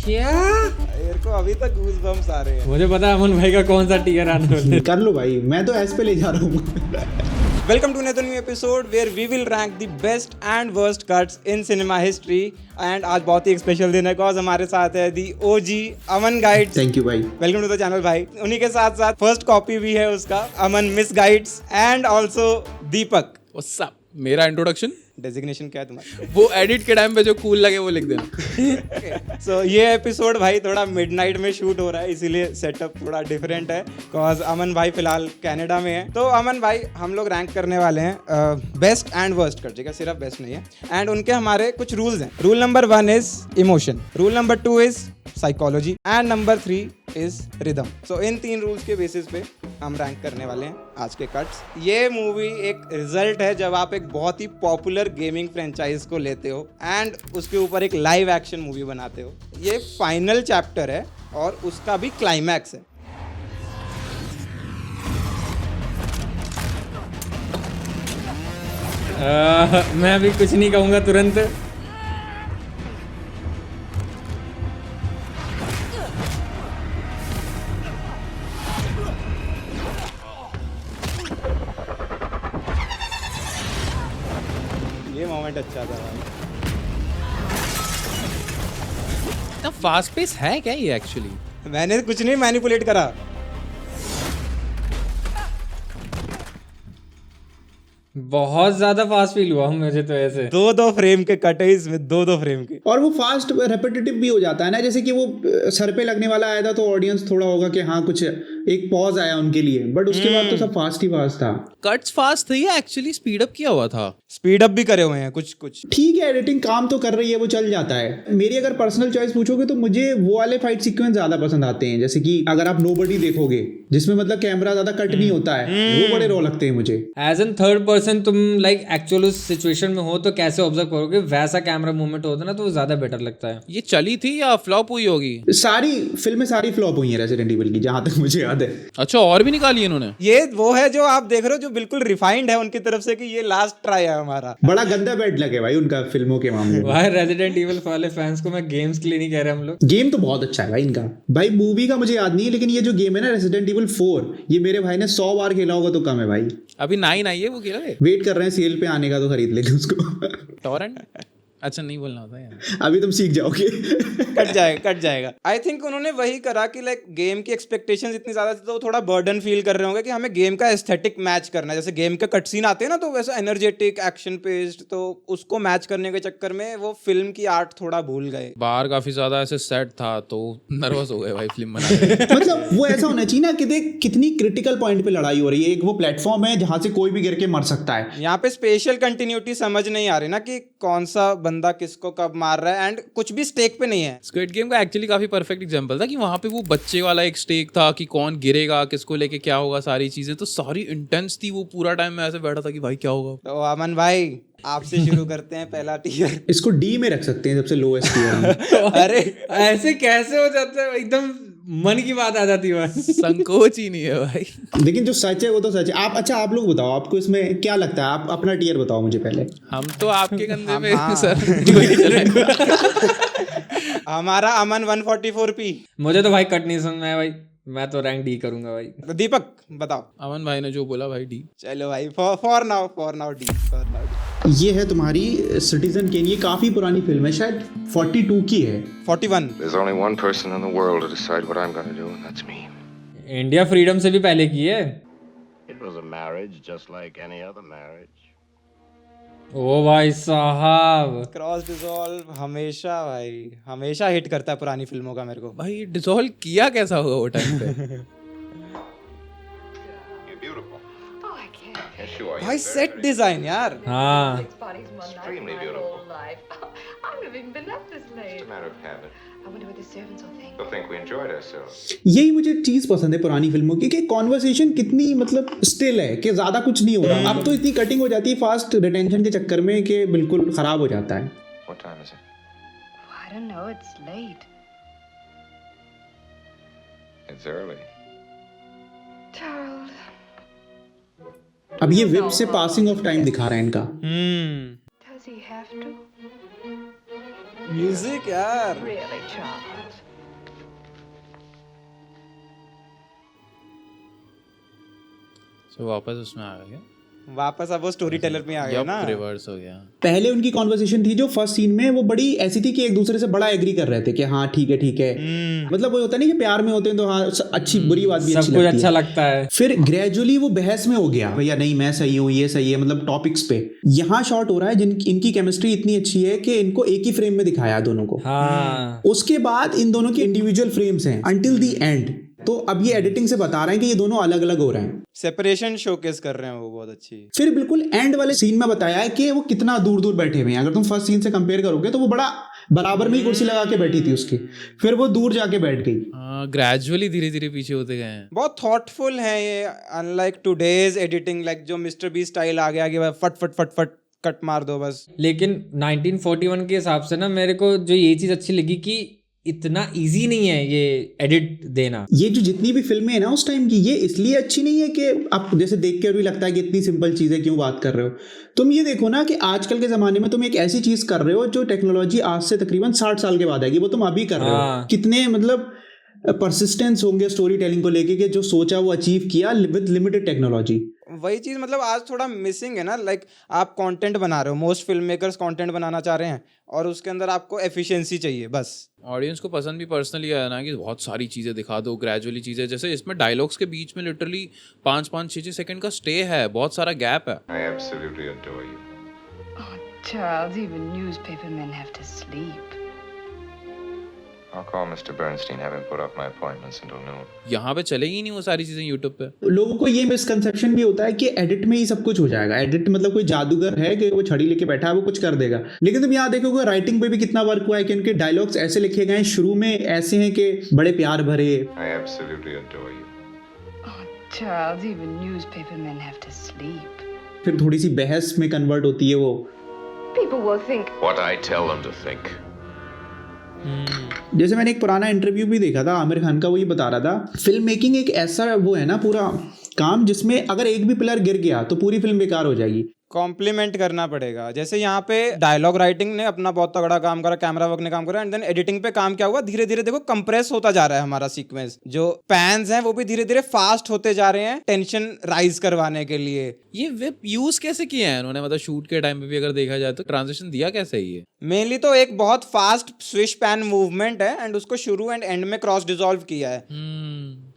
क्या? मेरे को अभी तक गूज़बम्प्स आ रहे हैं। मुझे पता है अमन भाई का कौन सा टीयर आने वाला है। कर लो भाई, मैं तो एस पे ले जा रहा हूँ। Welcome to another new episode where we will rank the best and worst cuts in cinema history. And आज बहुत ही एक स्पेशल दिन है cause हमारे साथ है the OG Aman guides. Thank you भाई। वेलकम टू द चैनल भाई। उन्हीं के साथ साथ फर्स्ट कॉपी भी है उसका Aman misguides and also Deepak. What's up? मेरा इंट्रोडक्शन डेजिग्नेशन क्या है तुम्हारा? वो एडिट के टाइम पे जो कूल लगे वो लिख देना। सो ये एपिसोड भाई थोड़ा मिडनाइट में शूट हो रहा है, इसीलिए सेटअप थोड़ा डिफरेंट है कॉज अमन भाई फिलहाल कनाडा में है। तो अमन भाई हम लोग रैंक करने वाले हैं बेस्ट एंड वर्स्ट कर देगा, सिर्फ बेस्ट नहीं है। एंड उनके हमारे कुछ रूल्स हैं। Rule number 1 is emotion, rule number 2 is psychology and number 3 is rhythm. So in 3 rules के बेसिस पे हम रैंक करने वाले हैं आज के कट्स। ये मूवी एक रिजल्ट है जब आप एक बहुत ही पॉपुलर गेमिंग फ्रेंचाइज को लेते हो एंड उसके ऊपर एक लाइव एक्शन मूवी बनाते हो। ये फाइनल चैप्टर है और उसका भी क्लाइमैक्स है। मैं अभी कुछ नहीं कहूँगा तुरंत। ये मोमेंट अच्छा था भाई। इतना फास्ट पेस है क्या ये एक्चुअली? मैंने कुछ नहीं मैनिपुलेट करा। बहुत ज्यादा फास्ट फील हुआ मुझे तो ऐसे। 2-2 फ्रेम के कट है इसमें, 2-2 फ्रेम के। और वो फास्ट रेपिटेटिव भी हो जाता है ना, जैसे कि वो सर पे लगने वाला आया था तो ऑडियंस थोड़ा होगा कि हाँ कुछ एक पॉज आया उनके लिए, बट उसके बाद तो सब फास्ट ही फास्ट था। कट्स फास्ट थे या एक्चुअली स्पीड अप किया हुआ था? स्पीड अप भी करे हुए हैं कुछ कुछ। ठीक है, एडिटिंग काम तो कर रही है, वो चल जाता है। मेरी अगर पर्सनल चॉइस पूछोगे तो मुझे वो वाले फाइट सीक्वेंस ज्यादा पसंद आते हैं, जैसे कि अगर आप नोबडी देखोगे जिसमें मतलब कैमरा ज्यादा कट नहीं होता है, वो बड़े रॉ लगते हैं मुझे। एज एन थर्ड पर्सन तुम लाइक एक्चुअल उस सिचुएशन में हो तो कैसे ऑब्जर्व करोगे, वैसा कैमरा मूवमेंट होता है ना तो वो ज्यादा बेटर लगता है। ये चली थी या फ्लॉप हुई होगी? सारी फिल्में सारी फ्लॉप हुई हैं रेसिडेंट इविल की, जहां तक मुझे याद है। अच्छा, और भी निकाली इन्होंने? ये वो है जो आप देख रहे हो जो बिल्कुल रिफाइंड है उनकी तरफ से कि ये लास्ट ट्राई है हमारा। बड़ा गंदा बैड लगे भाई उनका फिल्मों के मामले में। भाई रेजिडेंट इविल वाले फैंस को मैं गेम्स के लिए नहीं कह रहे हम लोग। गेम तो बहुत अच्छा है भाई इनका। भाई मूवी का मुझे याद नहीं है, लेकिन ये जो गेम है ना रेसिडेंट इविल 4, ये मेरे भाई ने 100 बार खेला होगा तो कम है भाई। अभी 9 आई है, वो खेला है? वेट कर रहे हैं सेल पे आने का तो खरीद लेंगे उसको। टॉरेंट? अच्छा, नहीं बोलना होता यार। अभी तुम सीख जाओगे। कट जाएगा। आई थिंक उन्होंने वही करा कि लाइक गेम की एक्सपेक्टेशंस इतनी ज्यादा थी तो थोड़ा बर्डन फील कर रहे होंगे कि हमें गेम का एस्थेटिक मैच करना है। जैसे गेम के कट सीन आते हैं ना तो वैसा एनर्जेटिक एक्शन पेस्ड, तो उसको मैच करने के चक्कर में वो फिल्म की आर्ट थोड़ा भूल गए। बाहर काफी ज्यादा ऐसे सेट था तो नर्वस हो गए भाई फिल्म बनाने में। मतलब वो ऐसा होना चाहिए ना कि देख कितनी क्रिटिकल पॉइंट पे लड़ाई हो रही है, एक वो प्लेटफॉर्म है जहां से कोई भी गिर के मर सकता है। यहाँ पे स्पेशल कंटिन्यूटी समझ नहीं आ रही ना कि कौन सा बंदा किसको कब मार रहा है एंड कुछ भी स्टेक पे नहीं है। स्क्विड गेम का एक्चुअली काफी परफेक्ट एग्जांपल था कि वहां पे वो बच्चे वाला एक स्टेक था कि कौन गिरेगा, किसको लेके क्या होगा, सारी चीजें तो सारी इंटेंस थी। वो पूरा टाइम मैं ऐसे बैठा था कि भाई क्या होगा। तो अमन भाई आपसे शुरू करते हैं पहला टीयर। इसको डी में रख सकते हैं, सबसे लोएस्ट टीयर। अरे ऐसे कैसे हो जाता है, एकदम मन की बात आ जाती है। संकोच ही नहीं है भाई। लेकिन जो सच है वो तो सच है। आप लोग बताओ, आपको इसमें क्या लगता है? आप अपना टीयर बताओ मुझे पहले। हम तो आपके कंधे पे हाँ। सर। हमारा अमन 144p। मुझे तो भाई कट नहीं समझ में आया भाई, मैं तो रैंक डी करूंगा भाई। तो दीपक बताओ। अमन भाई ने जो बोला भाई डी। चलो भाई फॉर नाउ डी। ये है तुम्हारी सिटीजन केन। ये काफी पुरानी फिल्म है, शायद 42 की है। 41। There's only one person in the world to decide what I'm going to do, and that's me. India freedom से भी पहले की है। It was a marriage just like any other marriage. ओ भाई साहब, क्रॉस डिसॉल्व हमेशा हिट करता है पुरानी फिल्मों का मेरे को। भाई डिसॉल्व किया कैसा होगा वो टाइम पे? You're beautiful. Oh, I can't. Yes, you are. भाई सेट डिजाइन यार। हाँ This body's one night Extremely my beautiful. whole life. I've never even been up this It's late. a matter of habit. I wonder what the servants will think. They'll think we enjoyed ourselves. यही मुझे चीज पसंद है पुरानी फिल्मों की कि conversation कितनी मतलब स्टिल है, कि ज्यादा कुछ नहीं हो रहा। अब तो इतनी कटिंग हो जाती है फास्ट रिटेंशन के चक्कर में कि बिल्कुल खराब हो जाता है। What time is it? Oh, I don't know. It's late. It's early. Gerald. अब ये वेब से पासिंग ऑफ टाइम दिखा रहा है इनका। Does he have to? Music यार। Really, Charles? तो वापस उसमें आ गया वापस अब वो स्टोरी टेलर में आ गया ना। रिवर्स हो गया। पहले उनकी कॉन्वर्सेशन थी जो फर्स्ट सीन में, वो बड़ी ऐसी थी कि एक दूसरे से बड़ा एग्री कर रहे थे कि हाँ ठीक है मतलब वो होता नहीं कि प्यार में होते हैं तो हाँ अच्छी बुरी बात भी सब अच्छी कुछ लगती अच्छा है। लगता है। फिर ग्रेजुअली वो बहस में हो गया, भैया नहीं मैं सही हूँ, ये सही है, मतलब टॉपिक्स पे यहाँ शॉर्ट हो रहा है। इनकी केमिस्ट्री इतनी अच्छी है कि इनको एक ही फ्रेम में दिखाया दोनों को। हाँ उसके बाद इन दोनों के इंडिविजुअल फ्रेम्स हैं अंटिल द एंड। तो अब ये एडिटिंग से बता रहे हैं कि ये दोनों अलग अलग हो रहे हैं, सेपरेशन शोकेस कर रहे हैं वो बहुत अच्छी। फिर बिल्कुल एंड वाले सीन में बताया है कि वो कितना दूर दूर बैठे हुए हैं। अगर तुम फर्स्ट सीन से कंपेयर करोगे तो वो बड़ा बराबर में ही कुर्सी लगा के बैठी थी उसकी, फिर वो दूर जाके बैठ गई। ग्रेजुअली धीरे धीरे पीछे होते गए हैं। बहुत थॉटफुल है ये, अनलाइक टुडेज एडिटिंग, लाइक जो मिस्टर बी स्टाइल आ गया कि भाई फट फट फट फट कट मार दो बस। लेकिन 1941 के हिसाब से ना मेरे को जो ये चीज अच्छी लगी कि इतना इजी नहीं है ये एडिट देना। ये जो जितनी भी फिल्में हैं ना उस टाइम की, ये इसलिए अच्छी नहीं है कि आप जैसे देख के भी लगता है कि इतनी सिंपल चीजें क्यों बात कर रहे हो। तुम ये देखो ना कि आजकल के जमाने में तुम एक ऐसी चीज कर रहे हो जो टेक्नोलॉजी आज से तकरीबन 60 साल के बाद आएगी, वो तुम अभी कर रहे हो। कितने मतलब परसिस्टेंस होंगे स्टोरी टेलिंग को लेके कि जो सोचा वो अचीव किया विद लिमिटेड टेक्नोलॉजी। वही चीज मतलब आज थोड़ा मिसिंग है ना। लाइक आप कंटेंट बना रहे हो, मोस्ट फिल्म मेकर्स कंटेंट बनाना चाह रहे हैं और उसके अंदर आपको एफिशिएंसी चाहिए बस। ऑडियंस को पसंद भी पर्सनली आया ना कि बहुत सारी चीजें दिखा दो, ग्रेजुअली चीजें, जैसे इसमें डायलॉग्स के बीच में लिटरली 5-6 सेकंड का स्टे है, बहुत सारा गैप है। I absolutely adore you. Oh, Charles, even newspaper men have to sleep. I'll call Mr. Bernstein, have him put off my appointments until noon. यहाँ पे चलेगी नहीं वो सारी चीजें यूट्यूब पे। लोगों को ये मिसकंसेप्शन भी होता है कि एडिट में ही सब कुछ हो जाएगा। एडिट मतलब कोई जादूगर है कि वो छड़ी लेके बैठा है वो कुछ कर देगा। लेकिन तुम यहाँ देखोगे राइटिंग पे भी कितना वर्क हुआ है कि उनके डायलॉग्स ऐसे लिखे गए हैं, शुरू में ऐसे हैं कि बड़े प्यार भरे। I absolutely adore you. Oh, Charles, even newspaper men have to sleep. फिर थोड़ी सी बहस में कन्वर्ट होती है वो। People will think, What I tell them to think. जैसे मैंने एक पुराना इंटरव्यू भी देखा था आमिर खान का, वो ये बता रहा था फिल्म मेकिंग एक ऐसा वो है ना पूरा काम जिसमें अगर एक भी पिलर गिर गया तो पूरी फिल्म बेकार हो जाएगी। कॉम्प्लीमेंट करना पड़ेगा। जैसे यहाँ पे डायलॉग राइटिंग ने अपना बहुत तगड़ा काम करा, कैमरा वर्क ने काम करा, एंड देन एडिटिंग पे काम क्या हुआ, धीरे धीरे देखो कंप्रेस होता जा रहा है हमारा सीक्वेंस। जो पैन्स हैं वो भी धीरे धीरे फास्ट होते जा रहे हैं टेंशन राइज करवाने के लिए। ये विप यूज कैसे किया है इन्होंने, मतलब शूट के टाइम पे भी अगर देखा जाए तो ट्रांजिशन दिया कैसे है ये? मेनली तो एक बहुत फास्ट स्विच पैन मूवमेंट है एंड उसको शुरू एंड एंड में क्रॉस डिसॉल्व किया है।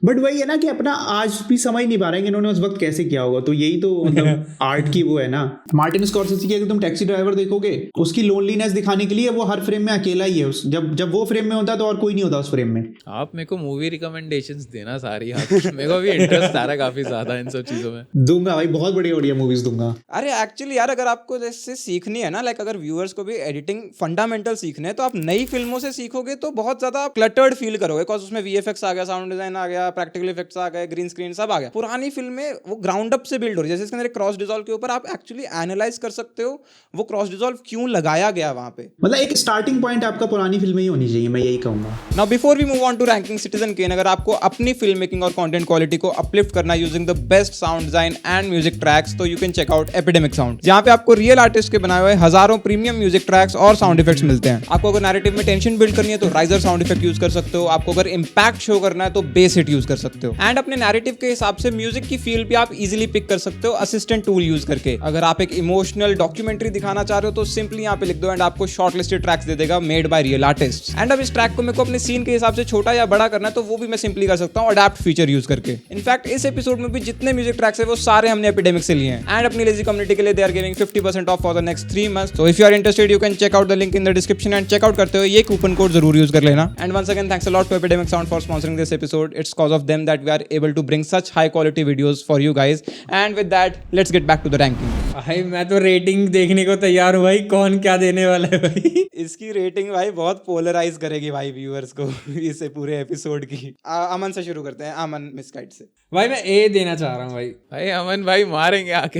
बट वही है ना कि अपना आज भी समझ नहीं पा रहे हैं कि इन्होंने उस वक्त कैसे किया होगा। तो यही तो मतलब आर्ट की वो है ना। मार्टिन स्कॉर्सेज़ी की अगर तुम टैक्सी ड्राइवर देखोगे, उसकी लोनलीनेस दिखाने के लिए वो हर फ्रेम में अकेला ही है। जब वो फ्रेम में होता है तो और कोई नहीं होता उस फ्रेम में। आप मेरे को मूवी रिकमेंडेशंस देना सारी, मेरे को भी इंटरेस्ट आ रहा है काफी ज्यादा इन सब चीजों में। दूंगा भाई, बहुत बढ़िया बढ़िया मूवीज दूंगा। अरे एक्चुअली यार अगर आपको जैसे सीखनी है ना, लाइक अगर व्यूअर्स को भी एडिटिंग फंडामेंटल सीखने हैं तो आप नई फिल्मों से सीखोगे तो बहुत ज्यादा क्लटर्ड फील करोगे, बिकॉज उसमें वीएफएक्स आ गया, साउंड डिजाइन आ गया, प्रैक्टिकल इफेक्ट्स आ गए, ग्रीन स्क्रीन सब आ गया। पुरानी फिल्में वो ग्राउंड अप से बिल्ड हो रही है। जैसे इसके अंदर क्रॉस डिसॉल्व के ऊपर आप एक्चुअली एनालाइज कर सकते हो वो क्रॉस डिसॉल्व क्यों लगाया गया वहां पे। मतलब एक स्टार्टिंग पॉइंट आपका पुरानी फिल्में ही होनी चाहिए, मैं यही कहूंगा। Now before we move on to ranking Citizen Kane, अगर आपको अपनी फिल्म मेकिंग और कंटेंट क्वालिटी को अपलिफ्ट करना using the best sound design and music tracks, तो you can check out Epidemic Sound, जहां पे आपको रियल आर्टिस्ट के बनाए हुए हजारों प्रीमियम म्यूजिक ट्रैक्स और साउंड इफेक्ट्स मिलते हैं। आपको अगर नैरेटिव में टेंशन बिल्ड करनी है तो राइजर साउंड इफेक्ट यूज कर सकते हो। आपको अगर इंपैक्ट शो करना है तो बेस हिट यूज कर सकते हो। एंड अपने नैरेटिव के हिसाब से म्यूजिक की फील भी आप इजीली पिक कर सकते हो असिस्टेंट टूल यूज करके। अगर आप एक इमोशनल डॉक्यूमेंट्री दिखाना चाह रहे हो तो सिंपली यहाँ पे लिख दो एंड आपको शॉर्ट लिस्टेड ट्रैक्स दे देगा made by real artist. And अब इस ट्रैक को मेरे को अपने सीन के हिसाब से छोटा या बड़ा करना है तो वो भी मैं सिंपली कर सकता हूँ अडैप्ट फीचर यूज करके। इनफैक्ट इस एपिसोड में भी जितने म्यूजिक ट्रैक्स है वो सारे हमने एपिडेमिक से लिए हैं। एंड अपनी लेजी कम्युनिटी के लिए they are giving 50% off for the next 3 months। So if you are interested you can check out the link in the description and check out करते हुए ये कूपन कोड जरूर यूज कर लेना। And once again thanks a lot to Epidemic Sound for sponsoring this episode. It's cause of them that we are able to bring such high quality videos for you guys. And with that let's get back to the ranking। भाई मैं तो rating देखने को तैयार हूँ भाई, कौन क्या देने वाला है भाई। इसकी रेटिंग भाई बहुत पोलराइज करेगी भाई व्यूअर्स को इस पूरे एपिसोड की। अमन से शुरू करते हैं। अमन मिसगाइड से। भाई मैं ए देना चाह रहा हूँ भाई। भाई अमन भाई मारेंगे आके।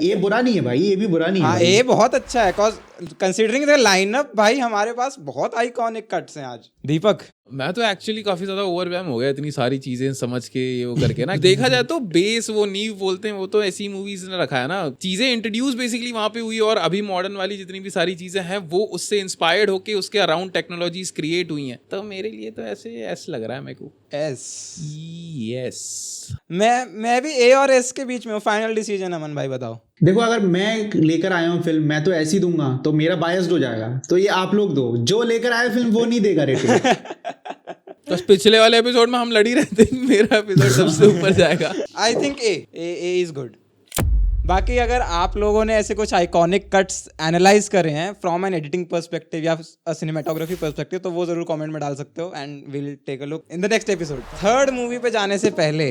ये बुरा नहीं है भाई, ये भी बुरा नहीं है हाँ भाई। ये बहुत अच्छा है, cause कंसीडरिंग द लाइनअप भाई हमारे पास बहुत आइकॉनिक कट्स हैं आज। दीपक मैं तो एक्चुअली काफी ज्यादा ओवरवेम हो गया इतनी सारी चीजें समझ के ये वो करके ना। देखा जाए तो बेस वो नींव बोलते हैं वो तो ऐसी मूवीज ने रखा है ना, चीजें इंट्रोड्यूस बेसिकली वहां पे हुई और अभी मॉडर्न वाली जितनी भी सारी चीजें हैं वो उससे इंस्पायर्ड होके उसके अराउंड टेक्नोलॉजीज क्रिएट हुई हैं। तो मेरे लिए तो ऐसे एस लग रहा है मेरे को। यस मैं भी ए और एस के बीच में हूँ। फाइनल डिसीजन अमन भाई बताओ। देखो अगर मैं लेकर आया हूँ फिल्म, मैं तो ऐसी दूंगा तो मेरा बायस्ड हो जाएगा, तो ये आप लोग दो, जो लेकर आए फिल्म वो नहीं देगा रेटिंग। बस पिछले वाले एपिसोड में हम लड़ी रहते हैं, मेरा एपिसोड सबसे ऊपर जाएगा। I think A is good. बाकी अगर आप लोगों ने ऐसे कुछ आइकॉनिक कट्स एनालाइज करे हैं फ्रॉम एन एडिटिंग पर्सपेक्टिव या सिनेमेटोग्राफी पर्सपेक्टिव तो वो जरूर कमेंट में डाल सकते हो and will take a look in the next episode. Third movie पे जाने से पहले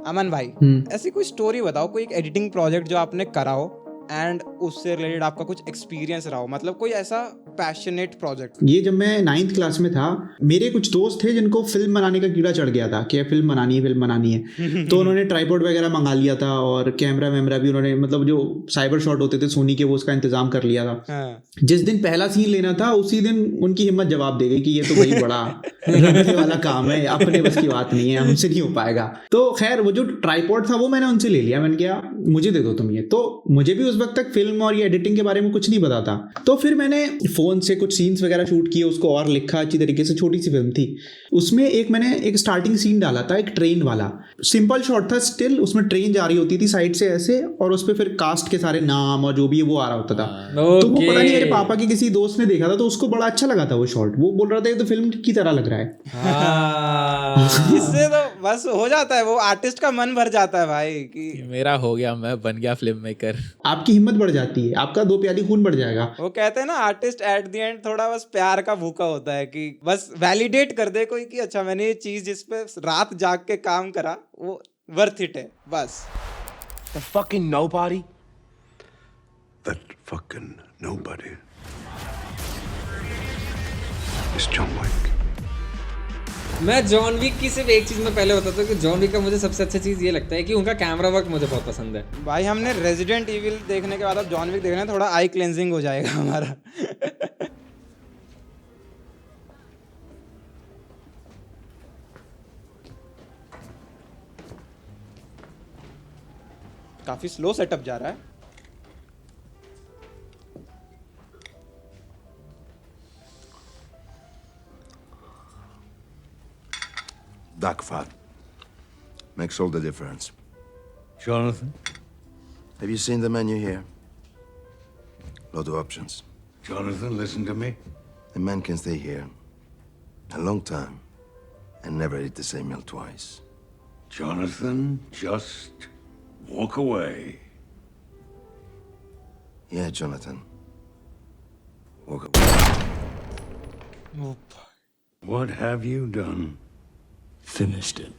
अमन भाई ऐसी कोई स्टोरी बताओ, कोई एक एडिटिंग प्रोजेक्ट जो आपने करा हो एंड उससे रिलेटेड आपका कुछ एक्सपीरियंस रहा हो, मतलब कोई ऐसा पैशनेट प्रोजेक्ट। ये जब मैं 9th क्लास में था, मेरे कुछ दोस्त थे जिनको फिल्म बनाने का कीड़ा चढ़ गया था कि फिल्म बनानी है तो उन्होंने ट्राइपॉड वगैरह मंगा लिया था और कैमरा वैमरा भी उन्होंने, मतलब जो साइबर शॉट होते थे सोनी के, वो उसका इंतजाम कर लिया था। जिस दिन पहला सीन लेना था उसी दिन उनकी हिम्मत जवाब दे गई कि ये तो भाई बड़ा रखने वाला काम है, अपने बस की बात नहीं है, हमसे नहीं हो पाएगा। तो खैर वो जो ट्राइपॉड था वो मैंने उनसे ले लिया। मैंने कहा मुझे दे दो तुम ये। तो मुझे भी उस वक्त तक फिल्म और ये एडिटिंग के बारे में कुछ नहीं पता था, तो फिर मैंने फोन से कुछ सीन्स वगैरह शूट किए, उसको और लिखा अच्छी तरीके से। छोटी सी फिल्म थी, उसमें मैंने एक स्टार्टिंग सीन डाला था, एक ट्रेन वाला सिंपल शॉट था स्टिल, उसमें ट्रेन जा रही होती थी साइड से ऐसे और उस पर फिर कास्ट के सारे नाम और जो भी है वो आ रहा होता था। तो वो पता नहीं मेरे पापा के किसी दोस्त ने देखा था तो उसको बड़ा अच्छा लगा था वो शॉट। वो बोल रहा था ये तो फिल्म की तरह लग रहा है। इससे तो बस हो जाता है, वो आर्टिस्ट का मन भर जाता है भाई कि मेरा हो गया, मैं बन गया फिल्म मेकर। आपकी हिम्मत बढ़ जाती है, आपका 2 प्याली खून बढ़ जाएगा। वो कहते हैं ना आर्टिस्ट एट द एंड थोड़ा बस प्यार का भूखा होता है कि बस वैलिडेट कर दे कोई कि अच्छा मैंने ये चीज जिस पे रात जाग के काम करा वो वर्थ इट है बस। The fucking nobody? That fucking nobody is John Wick. मैं जॉन विक की सिर्फ एक चीज में पहले बताता हूँ कि जॉन विक का मुझे सबसे अच्छा चीज ये लगता है कि उनका कैमरा वर्क मुझे बहुत पसंद है। भाई हमने रेजिडेंट इविल देखने के बाद अब जॉन विक देखना है, थोड़ा आई क्लेंजिंग हो जाएगा हमारा। काफी स्लो सेटअप जा रहा है। Dark fat. Makes all the difference. Jonathan? Have you seen the menu here? Lot of options. Jonathan, listen to me. A man can stay here a long time and never eat the same meal twice. Jonathan, just walk away. Yeah, Jonathan. Walk away. What have you done? Finished it.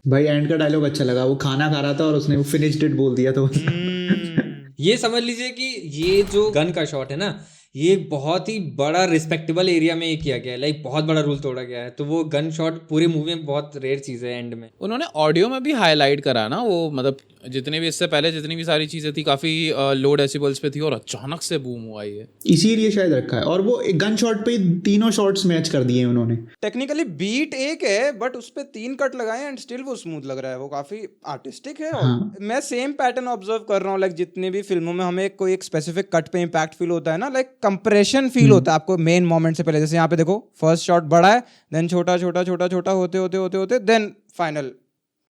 भाई and का dialogue अच्छा लगा, वो खाना खा रहा था और उसने वो फिनिश्ड इट बोल दिया तो ये समझ लीजिए कि ये जो गन का शॉट है ना, ये बहुत ही बड़ा रिस्पेक्टेबल एरिया में ये किया गया है, लाइक बहुत बड़ा रूल तोड़ा गया है। तो वो गन शॉट पूरी मूवी में बहुत रेयर चीज है एंड में। उन्होंने ऑडियो में भी हाईलाइट करा ना वो, मतलब जितने भी इससे पहले जितनी भी सारी चीजें थी काफी लो डेसिबल्स पे थी और अचानक से बूम हुआ ये, इसीलिए शायद रखा है। और वो एक गन शॉट पे तीनों शॉट्स मैच कर दिए उन्होंने। टेक्निकली बीट एक है बट उस पे 3 कट लगाए एंड स्टिल वो स्मूथ लग रहा है, वो काफी आर्टिस्टिक है। और मैं सेम पैटर्न ऑब्जर्व कर रहा हूँ, लाइक जितने भी फिल्मों में हमें कोई एक स्पेसिफिक कट पे इम्पैक्ट फील होता है ना, लाइक कंप्रेशन फील होता है आपको मेन मोमेंट से पहले। जैसे यहाँ पे देखो फर्स्ट शॉट बड़ा है, देन छोटा छोटा छोटा छोटा होते होते होते होते देन फाइनल,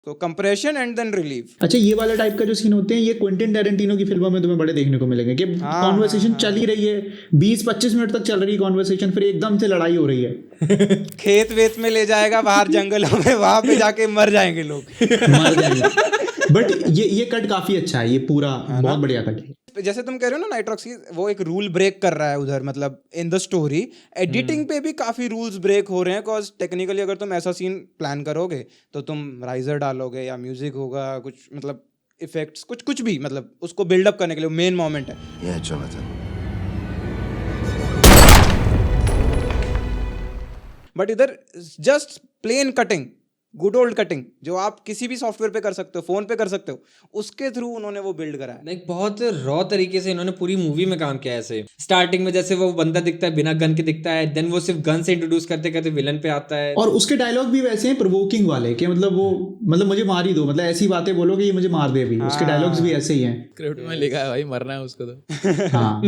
तो कंप्रेशन एंड देन रिलीव। अच्छा ये वाला टाइप का जो सीन होते हैं ये क्विंटिन टैरेंटिनो की फिल्मों में तुम्हें बड़े देखने को मिलेंगे कि कॉन्वर्सेशन चल ही रही है, 20-25 मिनट तक चल रही है कॉन्वर्सेशन, फिर एकदम से लड़ाई हो रही है। खेत वेत में ले जाएगा बाहर जंगलों में, वहां पे जाके मर जाएंगे लोग। मर जाएंगे। बट ये कट काफी अच्छा है, ये पूरा बहुत बढ़िया कट है। जैसे तुम कह रहे हो ना नाइट्रॉक्स की, वो एक रूल ब्रेक कर रहा है उधर, मतलब इन द स्टोरी एडिटिंग पे भी काफी रूल्स ब्रेक हो रहे हैं। बिकॉज टेक्निकली अगर तुम ऐसा सीन प्लान करोगे तो तुम राइजर डालोगे या म्यूजिक होगा कुछ, मतलब इफेक्ट्स कुछ भी, मतलब उसको बिल्डअप करने के लिए मेन मोमेंट है। Yeah, Jonathan. बट इधर just plain cutting good old cutting जो आप किसी भी सॉफ्टवेयर पे कर सकते हो, फोन पे कर सकते हो, उसके थ्रू उन्होंने वो बिल्ड करा है। लाइक बहुत रॉ तरीके से इन्होंने पूरी मूवी में काम किया है ऐसे। स्टार्टिंग में जैसे वो बंदा दिखता है बिना गन के दिखता है, देन वो सिर्फ गन से इंट्रोड्यूस करते करते विलन पे आता है। और उसके डायलॉग भी वैसे हैं प्रोवोकिंग वाले कि मतलब वो मतलब मुझे मार ही दो, मतलब ऐसी बातें बोलो कि ये मुझे मार दे अभी। उसके डायलॉग्स भी ऐसे ही हैं। स्क्रिप्ट में लिखा है भाई मरना है उसको तो। हाँ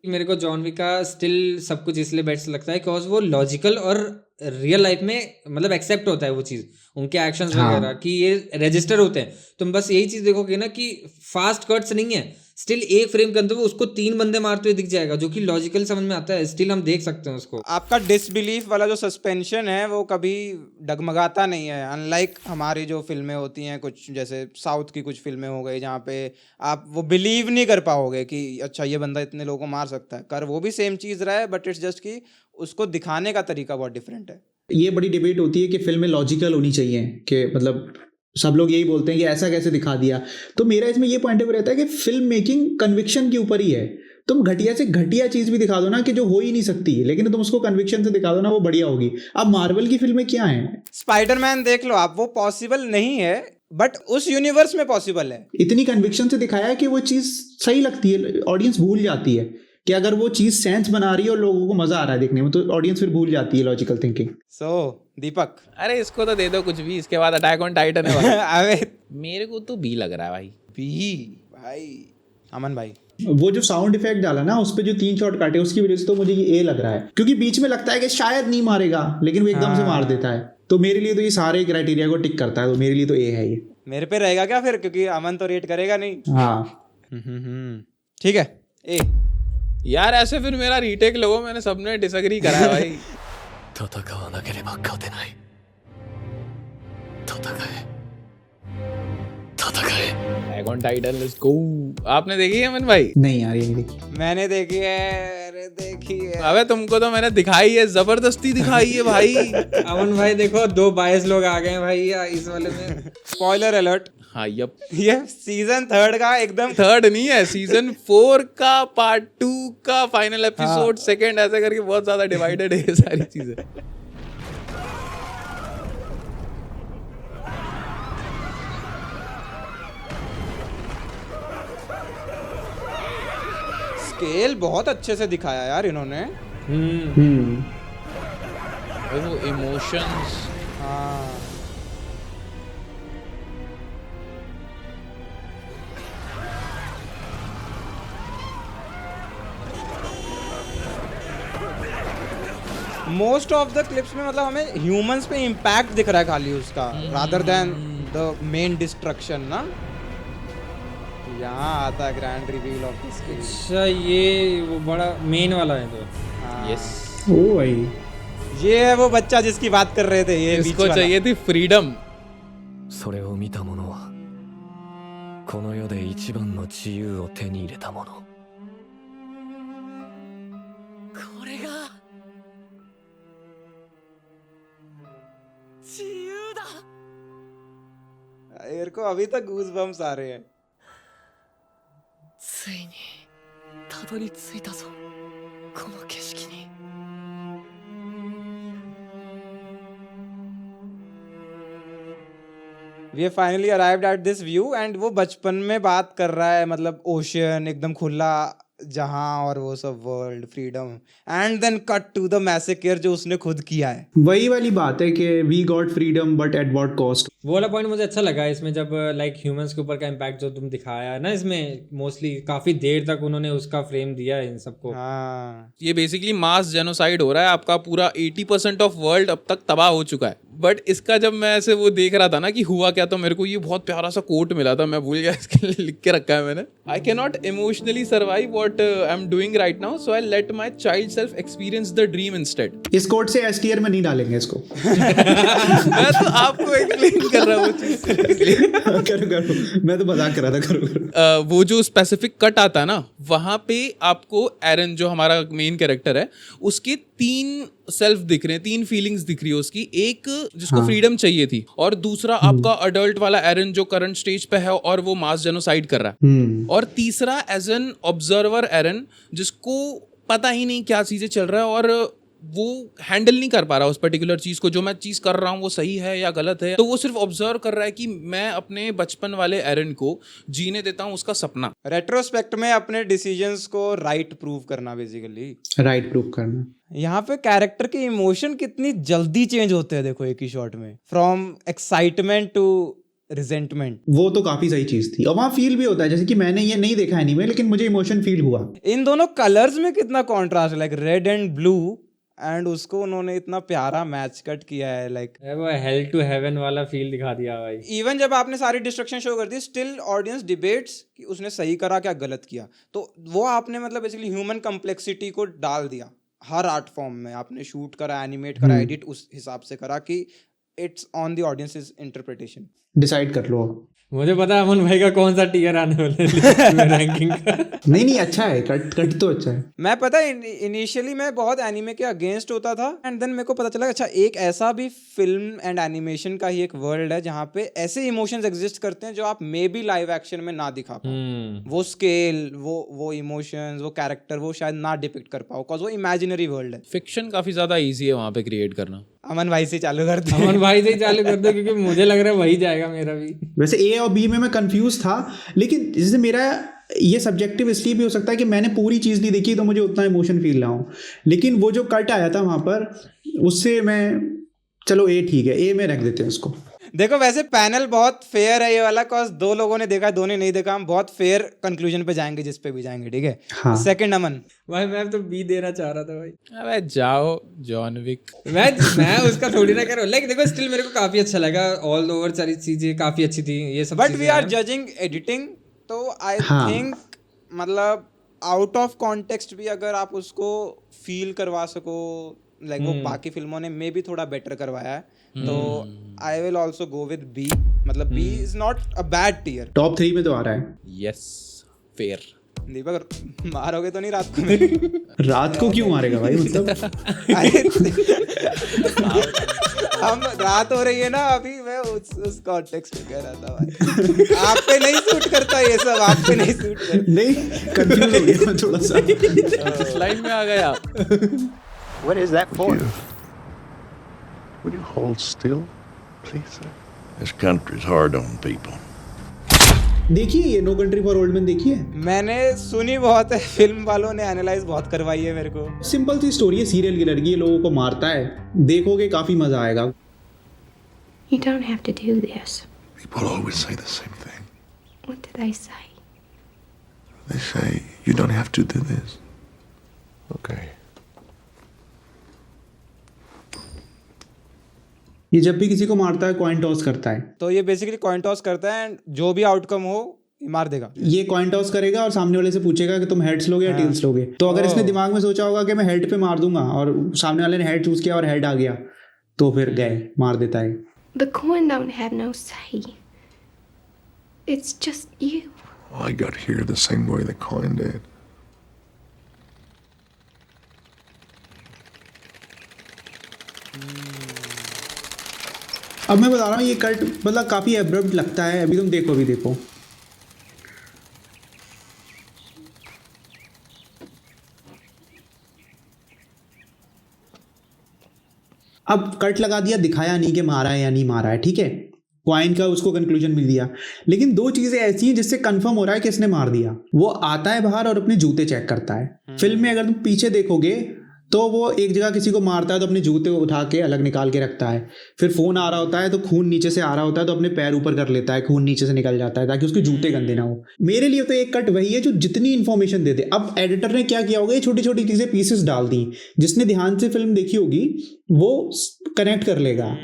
मेरे को जॉन विक का स्टिल सब कुछ इसलिए बेस्ट लगता है बिकॉज वो लॉजिकल और रियल लाइफ में मतलब एक्सेप्ट होता है वो चीज़, उनके एक्शंस वगैरह कि ये रजिस्टर होते हैं। तुम बस यही चीज़ देखोगे ना कि फास्ट कट्स नहीं है, स्टिल एक फ्रेम के अंदर वो उसको 3 बंदे मारते हुए दिख जाएगा, जो कि लॉजिकल समझ में आता है, स्टिल हम देख सकते हैं उसको। आपका डिसबिलीफ वाला जो सस्पेंशन है वो कभी डगमगाता नहीं है, अनलाइक हमारी जो फिल्में होती हैं कुछ, जैसे साउथ की कुछ फिल्में हो गई जहाँ पे आप वो बिलीव नहीं कर पाओगे कि अच्छा ये बंदा इतने लोगों को मार सकता है। कर वो भी सेम चीज़ रहा है, बट इट्स जस्ट कि उसको दिखाने का तरीका बहुत डिफरेंट है। ये बड़ी डिबेट होती है कि फिल्में लॉजिकल होनी चाहिए, कि मतलब सब लोग यही बोलते हैं कि ऐसा कैसे दिखा दिया। तो मेरा इसमें ये पॉइंट ऑफ रहता है कि फिल्म मेकिंग कन्विक्शन के ऊपर ही है। तुम घटिया से घटिया चीज भी दिखा दो ना कि जो हो ही नहीं सकती, लेकिन तुम उसको कन्विक्शन से दिखा दो ना, वो बढ़िया होगी। अब मार्वल की फिल्में क्या हैं, स्पाइडरमैन देख लो आप, वो पॉसिबल नहीं है बट उस यूनिवर्स में पॉसिबल है। इतनी कन्विक्शन से दिखाया है कि वो चीज सही लगती है, ऑडियंस भूल जाती है कि अगर वो चीज सेंस बना रही है और लोगों को मजा आ रहा है देखने में, तो ऑडियंस फिर भूल जाती है लॉजिकल थिंकिंग। सो दीपक अरे इसको तो दे दो कुछ भी, इसके बाद अटैक ऑन टाइटन है भाई। अबे मेरे को तो बी लग रहा है भाई। बी भाई। अमन भाई वो जो साउंड इफेक्ट डाला ना उस पे जो 3 शॉट काटे, उसकी वजह से तो मुझे ये ए लग रहा है, क्योंकि बीच में लगता है कि शायद नहीं मारेगा लेकिन वो एकदम से मार देता है। तो मेरे लिए तो ये सारे क्राइटेरिया को टिक करता है, तो मेरे लिए तो ए है ये। मेरे पे रहेगा क्या फिर, क्योंकि अमन तो रेट करेगा नहीं। हाँ ठीक है ए। यार ऐसे फिर मेरा रीटेक लो, मैंने सबने डिसएग्री करा है भाई। 戦わなければ勝てない。戦え。戦え。अटैक ऑन टाइटन लेट्स गो। आपने देखी है मन भाई? नहीं यार ये नहीं देखी। मैंने देखी है, अरे देखी है। अबे तुमको तो मैंने दिखाई है, जबरदस्ती दिखाई है भाई। अमन भाई देखो 2 बायस लोग आ गए हैं भाई इस वाले में। स्पॉइलर अलर्ट, हाँ यप। ये सीजन 3 का एकदम 3rd नहीं है, सीजन 4 का पार्ट 2 का फाइनल एपिसोड, सेकंड, ऐसे करके बहुत ज्यादा डिवाइडेड है ये सारी चीजें। स्केल बहुत अच्छे से दिखाया यार इन्होंने। वो इमोशंस। हाँ मोस्ट ऑफ द क्लिप्स में मतलब हमें ह्यूमंस पे इम्पैक्ट दिख रहा है खाली उसका, rather than the main destruction ना। यहाँ आता है grand reveal of the scale. अच्छा ये वो बड़ा मेन वाला है तो। यस, ओ भाई ये है वो बच्चा जिसकी बात कर रहे थे, ये बीच इसको वाला। चाहिए थी फ्रीडम। それを見た者はこの世で一番の自由を手に入れた者。これが自由だ。 मेरे को अभी तक गूज बम्स आ रहे हैं। ついにたどり着いたぞこの景色に。 We have finally arrived at this view and वो बचपन में बात कर रहा है, मतलब ओशन एकदम खुला जहां और वो सब world freedom, and then cut to the massacre जो उसने खुद किया है। वही वाली बात है कि we got freedom but at what cost. वो वाला पॉइंट मुझे अच्छा लगा इसमें, जब लाइक ह्यूमंस के ऊपर का इम्पैक्ट जो तुम दिखाया है ना इसमें, मोस्टली काफी देर तक उन्होंने उसका फ्रेम दिया है इन सबको। हाँ ये बेसिकली मास जेनोसाइड हो रहा है, आपका पूरा 80% ऑफ वर्ल्ड अब तक तबाह हो चुका है। बट इसका जब मैं ऐसे वो देख रहा था ना कि हुआ क्या, तो मेरे को ये बहुत प्यारा सा कोट मिला था, मैं भूल गया, इसके लिए लिख के रखा है मैंने। I can not emotionally survive what I am doing right now, so I let my child self experience the dream instead. इस कोड से एस टीयर में नहीं डालेंगे इसको। मैं तो आपको एक्सप्लेन कर रहा हूँ वो चीज़। करो करो, मैं तो मजाक कर रहा था, करो करो। वो जो स्पेसिफिक कट आता है ना, वहां पे आपको एरन जो हमारा मेन कैरेक्टर है उसके 3 सेल्फ दिख रहे हैं, 3 फीलिंग्स दिख रही है उसकी। एक जिसको फ्रीडम चाहिए थी, और दूसरा आपका अडल्ट वाला एरन जो करंट स्टेज पे है और वो मास जेनोसाइड कर रहा है, और तीसरा एज एन ऑब्जर्वर एरन जिसको पता ही नहीं क्या चीजें चल रहा है और वो हैंडल नहीं कर पा रहा उस पर्टिकुलर चीज को, जो मैं चीज कर रहा हूँ वो सही है या गलत है। तो वो सिर्फ ऑब्जर्व कर रहा है कि मैं अपने बचपन वाले एरन को जीने देता हूँ उसका सपना। रेट्रोस्पेक्ट में अपने डिसीजंस को राइट प्रूव करना बेसिकली, राइट प्रूव करना। यहाँ पे कैरेक्टर के इमोशन कितनी जल्दी चेंज होते हैं देखो एक ही शॉट में, फ्रॉम एक्साइटमेंट टू रिजेंटमेंट। वो तो काफी सही चीज थी और वहाँ फील भी होता है, जैसे कि मैंने ये नहीं देखा एनीमे लेकिन मुझे इमोशन फील हुआ। इन दोनों कलर्स में कितना contrast, like red and blue, and उसको उन्होंने इतना प्यारा मैच कट किया है। लाइक वो हेल टू हेवन वाला फील दिखा दिया भाई। इवन जब आपने सारी डिस्ट्रक्शन शो कर दी, स्टिल ऑडियंस डिबेट्स कि उसने सही करा क्या गलत किया। तो वो आपने मतलब बेसिकली ह्यूमन कम्प्लेक्सिटी को डाल दिया हर आर्ट फॉर्म में। आपने शूट करा, एनिमेट करा, एडिट उस हिसाब से करा कि it's on the audience interpretation. Decide कर लो। मुझे पता है अमन भाई का कौन सा टियर आने वाला है लिस्ट में रैंकिंग का। नहीं अच्छा है, कट तो अच्छा है। मैं पता है इनिशियली मैं बहुत एनीमे के अगेंस्ट होता था, एंड देन मेरे को पता चला अच्छा एक ऐसा भी फिल्म एंड एनिमेशन का ही एक वर्ल्ड है जहाँ पे ऐसे इमोशंस एग्जिस्ट करते हैं जो आप मे बी लाइव एक्शन में ना दिखा पाओ। वो स्केल, वो इमोशंस, वो कैरेक्टर वो शायद ना डिपिक्ट कर पाओ, बिकॉज वो इमेजिनरी वर्ल्ड है। फिक्शन काफी ज्यादा इजी है वहाँ पे क्रिएट करना। अमन भाई से चालू कर दो। अमन भाई से ही चालू कर दो क्योंकि मुझे लग रहा है वही जाएगा मेरा भी। वैसे ए और बी में मैं कंफ्यूज था, लेकिन जैसे मेरा ये सब्जेक्टिव इसलिए भी हो सकता है कि मैंने पूरी चीज़ नहीं देखी तो मुझे उतना इमोशन फील ना हो, लेकिन वो जो कट आया था वहाँ पर उससे मैं चलो ए ठीक है, ए में रख देते हैं उसको। देखो वैसे पैनल बहुत फेयर है ये वाला, कॉज 2 लोगों ने देखा, 2 ने नहीं देखा। हम बहुत फेयर कंक्लूजन पे जाएंगे जिस पे भी जाएंगे, ठीक है। हाँ। सेकंड अमन भाई मैं तो बी देना चाह रहा था भाई। अबे जाओ जॉन विक। मैं उसका थोड़ी ना कह रहा हूँ, लाइक देखो स्टिल मेरे को काफी अच्छा लगा, ऑल ओवर सारी चीजें काफी अच्छी थी ये सब। But we are judging editing, तो आई थिंक मतलब आउट ऑफ कॉन्टेक्स्ट भी अगर आप उसको फील करवा सको, लाइक वो बाकी फिल्मों ने मे भी थोड़ा बेटर करवाया है, तो I will also go with B. मतलब B is not a bad tier. Top 3 में तो आ रहा है। Yes fair. दीपक मारोगे तो नहीं रात को मेरे? रात को क्यों मारेगा भाई? मतलब हम रात हो रही है ना अभी, मैं उस कॉन्टेक्स्ट में कह रहा था भाई। आप पे नहीं सूट करता ये सब, आप पे नहीं सूट करता। नहीं, कंफ्यूज हो गया मैं थोड़ा सा। किस लाइन में आ गए आप? What is that for? Would you hold still, please, sir? This country's hard on people. देखिए ये No Country for Old Man देखिए। मैंने सुनी बहुत है, फिल्म वालों ने एनालाइज बहुत करवाई है मेरे को। सिंपल सी स्टोरी है, सीरियल किलर की, लोगों को मारता है, देखोगे काफी मजा आएगा। You don't have to do this. People always say the same thing. What did I say? They say, you don't have to do this. Okay. ये जब भी किसी को मारता है कॉइन टॉस करता है। तो ये बेसिकली कॉइन टॉस करता है, एंड जो भी आउटकम हो ये मार देगा। ये कॉइन टॉस करेगा और सामने वाले से पूछेगा कि तुम हेड्स लोगे या टेल्स लोगे। तो अगर इसने दिमाग में सोचा होगा कि मैं हेड पे मार दूंगा और सामने वाले ने हेड चूज किया और हेड आ गया, तो फिर गए, मार देता है। The coin don't have no say. It's just you. Well, I got here the same way the coin did. अब मैं बता रहा हूँ ये कट मतलब काफी एब्रप्ट लगता है। अभी तुम देखो, अभी देखो, अब कट लगा दिया, दिखाया नहीं कि मारा है या नहीं मारा है, ठीक है, क्वाइन का उसको कंक्लूजन मिल दिया। लेकिन 2 चीजें ऐसी हैं जिससे कंफर्म हो रहा है कि इसने मार दिया। वो आता है बाहर और अपने जूते चेक करता है। फिल्म में अगर तुम पीछे देखोगे तो वो एक जगह किसी को मारता है तो अपने जूते को उठा के अलग निकाल के रखता है। फिर फोन आ रहा होता है तो खून नीचे से आ रहा होता है तो अपने पैर ऊपर कर लेता है, खून नीचे से निकल जाता है ताकि उसके जूते गंदे ना हो। मेरे लिए तो एक कट वही है जो जितनी इन्फॉर्मेशन दे दे। अब एडिटर ने क्या किया होगा, ये छोटी छोटी चीजें पीसेस डाल दी, जिसने ध्यान से फिल्म देखी होगी वो कनेक्ट कर लेगा।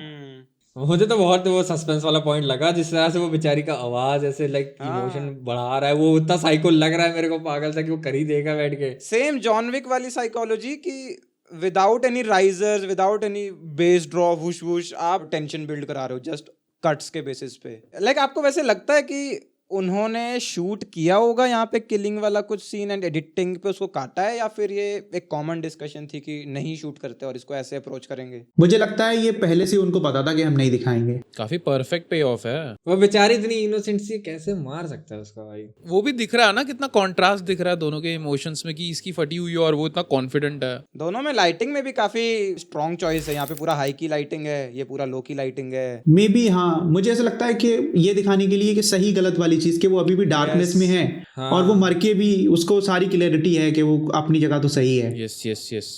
मुझे तो बहुत वो सस्पेंस वाला पॉइंट लगा, जिस तरह से वो बेचारी का आवाज ऐसे लाइक इमोशन बढ़ा रहा है, वो उतना साइको लग रहा है मेरे को, पागल सा कि वो कर ही देगा बैठ के। सेम जॉन विक वाली साइकोलॉजी की without any risers, without any base draw, whoosh whoosh, आप टेंशन बिल्ड करा रहे हो जस्ट कट्स के बेसिस पे। लाइक आपको वैसे लगता है कि उन्होंने शूट किया होगा यहाँ पे किलिंग वाला कुछ सीन एंड एडिटिंग पे उसको काटा है, या फिर ये एक कॉमन डिस्कशन थी कि नहीं शूट करते और इसको ऐसे अप्रोच करेंगे? मुझे लगता है ये पहले से उनको पता था कि हम नहीं दिखाएंगे। काफी परफेक्ट पे ऑफ है। वो बेचारी इतनी इनोसेंट सी कैसे मार सकता है उसका भाई। वो भी दिख रहा है ना, कितना कॉन्ट्रास्ट दिख रहा है दोनों के इमोशंस में, कि इसकी फटी हुई है और वो इतना कॉन्फिडेंट है। दोनों में लाइटिंग में भी काफी स्ट्रॉन्ग चॉइस है। यहाँ पे पूरा हाई की लाइटिंग है, ये पूरा लो की लाइटिंग है। मे बी हाँ, मुझे ऐसा लगता है कि ये दिखाने के लिए कि सही गलत वाली चीज के वो अभी भी डार्कनेस में है, और वो मर के भी उसको सारी क्लैरिटी है कि वो अपनी जगह तो सही है। Yes yes yes.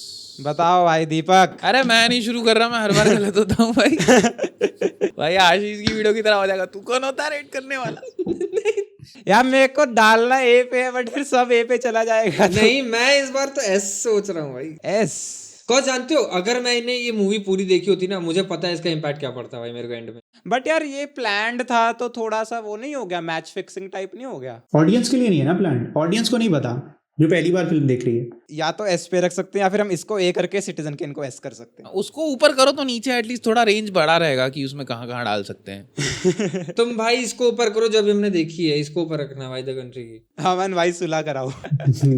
बताओ भाई दीपक। अरे मैं नहीं शुरू कर रहा, मैं हर बार गलत होता हूँ भाई। भाई आशीष की वीडियो की तरह हो जाएगा। तू कौन होता है रेट करने वाला? यार मेरे को डालना ए पे है, बट फिर सब ए पे चला जाएगा। नहीं, मैं इस बार तो एस सोच रहा हूँ भाई। एस कौन जानते हो, अगर मैंने ये मूवी पूरी देखी होती ना, मुझे पता है इसका इम्पैक्ट क्या पड़ता भाई मेरे को एंड में। बट यार ये प्लान्ड था तो थोड़ा सा वो नहीं हो गया, मैच फिक्सिंग टाइप नहीं हो गया? ऑडियंस के लिए नहीं है ना प्लान, ऑडियंस को नहीं पता जो पहली बार फिल्म देख रही है। या तो एस पे रख सकते हैं, या फिर हम इसको ए करके सिटीजन के इनको एस कर सकते हैं। उसको ऊपर करो तो नीचे एटलीस्ट थोड़ा रेंज बड़ा रहेगा कि उसमें कहाँ कहाँ डाल सकते हैं। तुम भाई इसको ऊपर करो, जब हमने देखी है इसको ऊपर रखना भाई, द कंट्री की। अमन भाई सुलह कराओ।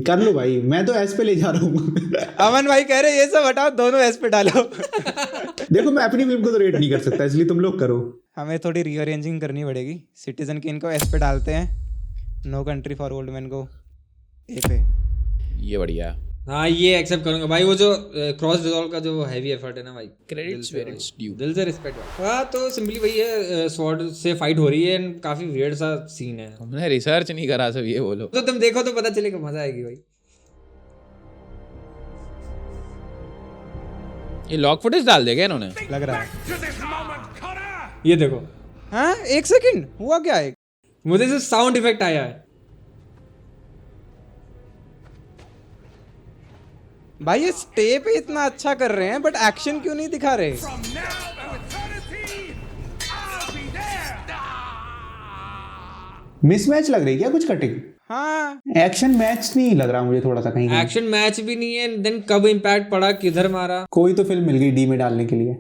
कर लो भाई, मैं तो एस पे ले जा रहा हूँ। अमन भाई कह रहे ये सब हटाओ, दोनों एस पे डालो। देखो मैं अपनी फिल्म को तो रेट नहीं कर सकता, इसलिए तुम लोग करो। हमें थोड़ी रीअरेंजिंग करनी पड़ेगी। सिटीजन के इनको एस पे डालते हैं, No Country for Old Man को ए पे। ये बढ़िया है। हाँ ये एक्सेप्ट करूंगा भाई। वो जो क्रॉस डिजॉल्व का जो हैवी एफर्ट है ना भाई, क्रेडिट्स वेयर इट्स ड्यू। दिल से रिस्पेक्ट। हाँ तो सिंपली वही है, स्वॉर्ड से फाइट हो रही है एंड काफी वियर्ड सा सीन है। हमने रिसर्च नहीं करा, सब ये बोलो। तो तुम देखो तो पता चलेगा, मजा आएगी भाई। ये लॉक फुटेज डाल देगा इन्होंने, लग रहा है। ये देखो। हाँ एक सेकंड, हुआ क्या है? मुझे सिर्फ साउंड इफेक्ट आया है भाई। ये स्टे पे इतना अच्छा कर रहे हैं, बट एक्शन क्यों नहीं दिखा रहे? मिसमैच लग रही है क्या कुछ कटिंग? हाँ एक्शन मैच नहीं लग रहा मुझे थोड़ा सा कहीं कहीं। एक्शन मैच भी नहीं है, देन कब इम्पैक्ट पड़ा, किधर मारा। कोई तो फिल्म मिल गई डी में डालने के लिए।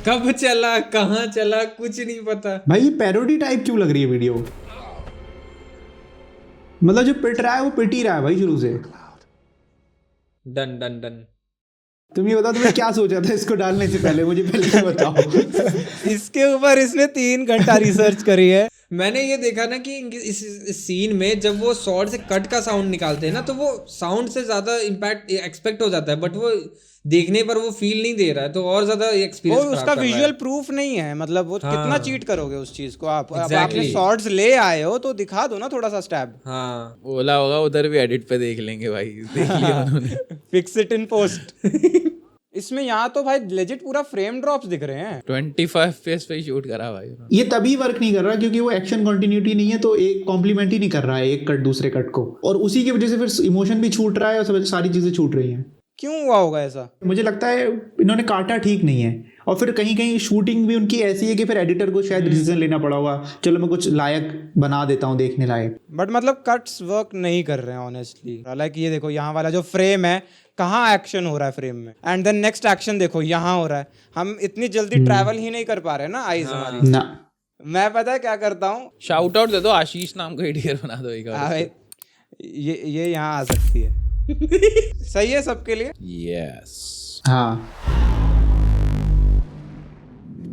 कब चला, कहाँ चला, कुछ नहीं पता भाई। ये पैरोडी टाइप क्यों लग रही है वीडियो? मतलब जो पिट रहा है वो पिट ही रहा है भाई शुरू से। Done done done. तुम ये बताओ तुम्हें क्या सोचा था इसको डालने से पहले, मुझे पहले बताओ। इसके ऊपर इसने 3 घंटा रिसर्च करी है। मैंने ये देखा ना कि इस सीन में जब वो स्वॉर्ड से कट का साउंड निकालते हैं ना, तो वो साउंड से ज्यादा इम्पैक्ट एक्सपेक्ट हो जाता है, बट वो देखने पर वो फील नहीं दे रहा है, तो और ज्यादा एक्सपीरियंस वो उसका विजुअल प्रूफ नहीं है। मतलब वो कितना चीट करोगे उस चीज को आप? अब आपने शॉर्ट्स ले आए हो तो दिखा दो ना थोड़ा सा स्टैब। हाँ बोला होगा उधर भी एडिट पे देख लेंगे भाई, देख लिया उन्होंने। Fix it in post. इसमें यहाँ तो भाई लेजिट पूरा फ्रेम ड्रॉप्स दिख रहे हैं। 25 FPS पे शूट करा भाई। ये तभी वर्क नहीं कर रहा क्योंकि वो एक्शन कंटिन्यूटी नहीं है, तो एक कॉम्प्लीमेंट ही नहीं कर रहा है एक कट दूसरे कट को, और उसी की वजह से फिर इमोशन भी छूट रहा है और सब सारी चीजें छूट रही हैं। क्यों हुआ होगा ऐसा? मुझे लगता है इन्होंने काटा ठीक नहीं है, और फिर कहीं कहीं शूटिंग भी उनकी ऐसी है कि फिर एडिटर को शायद डिसीजन लेना पड़ा होगा, चलो मैं कुछ लायक बना देता हूँ, देखने लायक। बट मतलब कट्स वर्क नहीं कर रहे हैं ऑनेस्टली। हालांकि ये देखो यहाँ वाला जो फ्रेम है, कहाँ एक्शन हो रहा है फ्रेम में, एंड देन नेक्स्ट एक्शन देखो यहाँ हो रहा है। हम इतनी जल्दी ट्रैवल ही नहीं कर पा रहे ना आईज हमारी ना। मैं पता है क्या करता हूँ, शाउट आउट दे दो, आशीष नाम का एडिटर बना दो एक बार। ये यहाँ आ सकती है। सही है सबके लिए। यस हाँ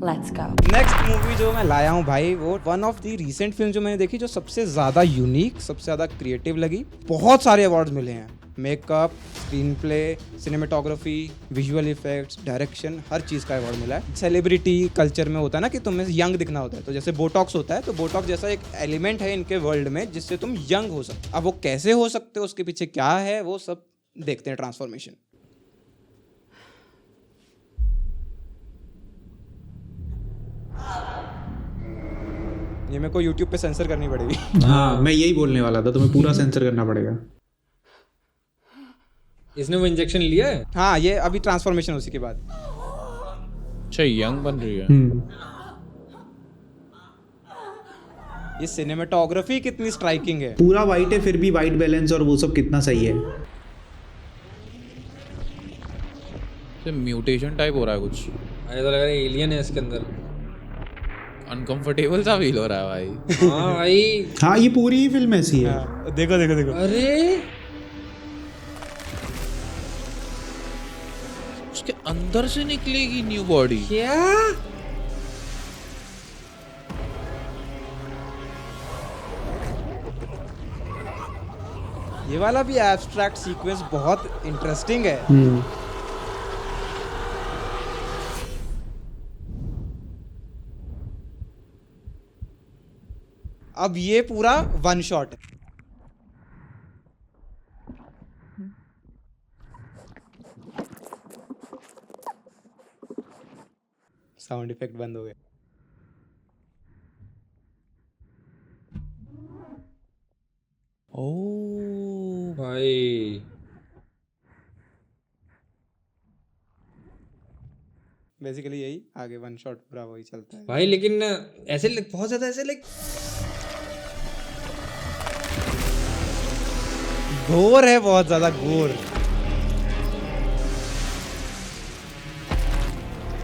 Let's go. नेक्स्ट मूवी जो मैं लाया हूँ भाई, वो one of the recent film जो मैंने देखी जो सबसे ज्यादा यूनिक, सबसे ज्यादा क्रिएटिव लगी। बहुत सारे अवार्ड्स मिले हैं, makeup, screen play, cinematography, visual effects, direction, हर चीज़ का अवार्ड मिला है। सेलिब्रिटी कल्चर में होता है ना कि तुम्हें यंग दिखना होता है, तो जैसे बोटॉक्स होता है, तो बोटॉक्स जैसा एक एलिमेंट है इनके वर्ल्ड में जिससे तुम यंग हो सकते। अब वो कैसे हो सकते हो, उसके पीछे क्या है, वो सब देखते हैं। ट्रांसफॉर्मेशन। ये मेरे को YouTube पे सेंसर करनी पड़ेगी। हाँ मैं यही बोलने वाला था, तुम्हें पूरा सेंसर करना पड़ेगा। इसने वो इंजेक्शन लिया है। हाँ ये अभी ट्रांसफॉर्मेशन उसी के बाद। अच्छा यंग बन रही है। ये सिनेमेटोग्राफी कितनी स्ट्राइकिंग है। पूरा वाइट है फिर भी वाइट बैलेंस और वो सब कितना सही है। म्यूटेशन टाइप हो रहा है कुछ। मुझे तो लग रहा है एलियन है इसके अंदर। अनकंफर्टेबल सा फील हो रहा है भाई। हाँ भाई। हाँ ये पूरी ही फिल्म ऐसी है। हाँ, देखो देखो देखो। अरे उसके अंदर से निकलेगी न्यू बॉडी। क्या? ये वाला भी एब्स्ट्रैक्ट सीक्वेंस बहुत इंटरेस्टिंग है। अब ये पूरा वन शॉट है। साउंड इफेक्ट बंद हो गए। ओह भाई बेसिकली यही आगे वन शॉट पूरा वही चलता है। भाई लेकिन ऐसे बहुत ज्यादा ऐसे लाइक घोर है, बहुत ज्यादा घोर।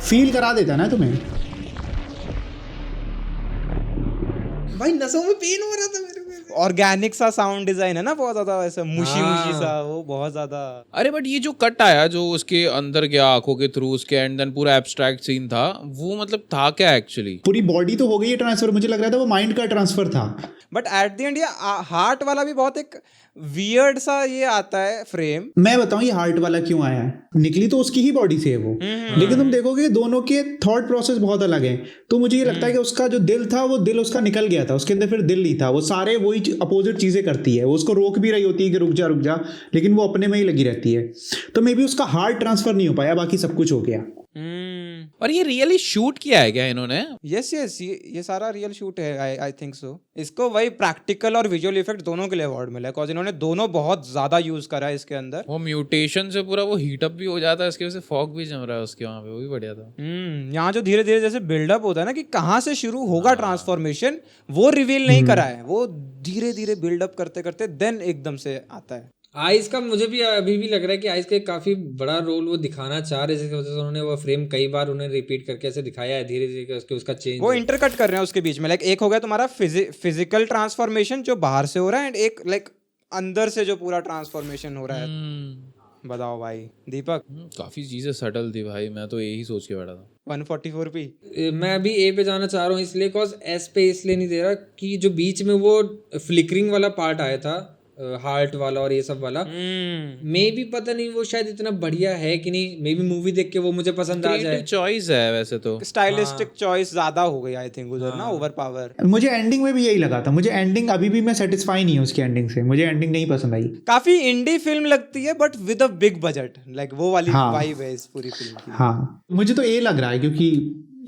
फील करा देता है ना तुम्हें। भाई नसों में पेन हो रहा था मेरे को। ऑर्गेनिक सा साउंड डिजाइन है ना, बहुत ज्यादा वैसे मुशी मुशी सा, वो बहुत ज्यादा। अरे बट ये जो कट आया जो उसके अंदर गया आंखों के थ्रू उसके एंड देन पूरा एब्स्ट्रैक्ट सीन था, वो मतलब था क्या एक्चुअली? पूरी बॉडी तो हो गई है ट्रांसफर, मुझे लग रहा था वो माइंड का ट्रांसफर था। बट एट द एंड ये हार्ट वाला भी बहुत एक वियर्ड सा ये आता है फ्रेम। मैं बताऊं ये हार्ट वाला क्यों आया है। निकली तो उसकी ही बॉडी से है वो, लेकिन तुम देखोगे दोनों के थॉट प्रोसेस बहुत अलग है। तो मुझे ये लगता है कि उसका जो दिल था वो दिल उसका निकल गया था, उसके अंदर फिर दिल नहीं था। वो सारे वही अपोजिट चीजें करती है, वो उसको रोक भी रही होती है कि रुक जा, लेकिन वो अपने में ही लगी रहती है। तो मे बी उसका हार्ट ट्रांसफर नहीं हो पाया, बाकी सब कुछ हो गया। और ये रियली शूट किया है क्या इन्होंने? यस यस, ये सारा रियल शूट है। I think so. इसको वही प्रैक्टिकल और विजुअल इफेक्ट दोनों के लिए अवार्ड मिला है, बिकॉज इन्होंने दोनों बहुत ज्यादा यूज करा है इसके अंदर। वो म्यूटेशन से पूरा वो हीट अप भी हो जाता है, इसकी वजह से फॉग भी जम रहा है उसके वहां पे, वो भी बढ़िया था। यहाँ जो धीरे धीरे जैसे बिल्डअप होता है ना कि कहाँ से शुरू होगा ट्रांसफॉर्मेशन, वो रिवील नहीं करा है। वो धीरे धीरे बिल्डअप करते करते देन एकदम से आता है। आइस का मुझे भी अभी भी लग रहा है कि आइस का एक काफी बड़ा रोल वो दिखाना चाह रहे, जैसे उन्होंने वो फ्रेम कई बार उन्हें रिपीट करके ऐसे दिखाया है धीरे धीरे उसका चेंज। वो इंटरकट कर रहे हैं उसके बीच में। लाइक एक हो गया तुम्हारा फिजिकल ट्रांसफॉर्मेशन जो बाहर से हो रहा है, एंड एक लाइक अंदर से जो पूरा ट्रांसफॉर्मेशन हो रहा है। बताओ भाई दीपक। काफी चीजें सटल थी भाई, मैं तो यही सोच के बैठा था। 144p। मैं अभी ए पे जाना चाह रहा हूँ इसलिए, कॉज एस पे इसलिए नहीं दे रहा कि जो बीच में वो फ्लिकरिंग वाला पार्ट आया था, हार्ट वाला और ये सब वाला, मे भी पता नहीं वो शायद इतना बढ़िया है कि नहीं। मे बी मूवी देख के वो मुझे पसंद आ जाए। चॉइस है वैसे तो, स्टाइलिस्टिक चॉइस ज्यादा हो गई आई थिंक उधर ना, ओवर पावर। मुझे एंडिंग में भी यही लगा था। मुझे एंडिंग अभी भी मैं सेटिस्फाई नहीं हूँ उसकी एंडिंग से। मुझे एंडिंग नहीं पसंद आई। काफी इंडी फिल्म लगती है but with a big budget, like वो वाली हाँ। वाइब है इस पूरी फिल्म की। हाँ मुझे तो ये लग रहा है क्योंकि